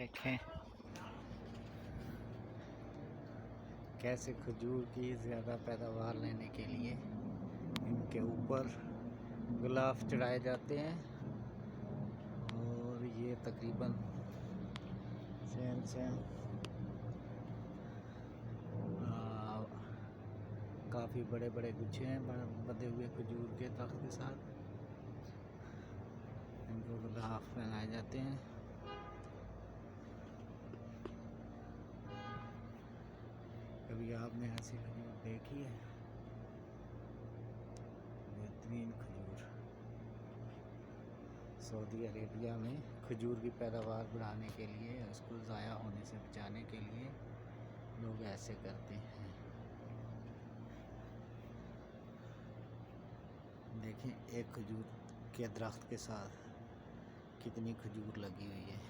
देखें कैसे खजूर की ज़्यादा पैदावार लेने के लिए इनके ऊपर गुलाब चढ़ाए जाते हैं। और ये तकरीबन सेम काफ़ी बड़े बड़े गुच्छे हैं बंधे हुए खजूर के तख्त के साथ। इनको गुलाब फैलाए जाते हैं। कभी आपने ऐसी खजूर देखी है? बेहतरीन खजूर। सऊदी अरेबिया में खजूर की पैदावार बढ़ाने के लिए, उसको ज़ाया होने से बचाने के लिए लोग ऐसे करते हैं। देखें एक खजूर के दरख्त के साथ कितनी खजूर लगी हुई है।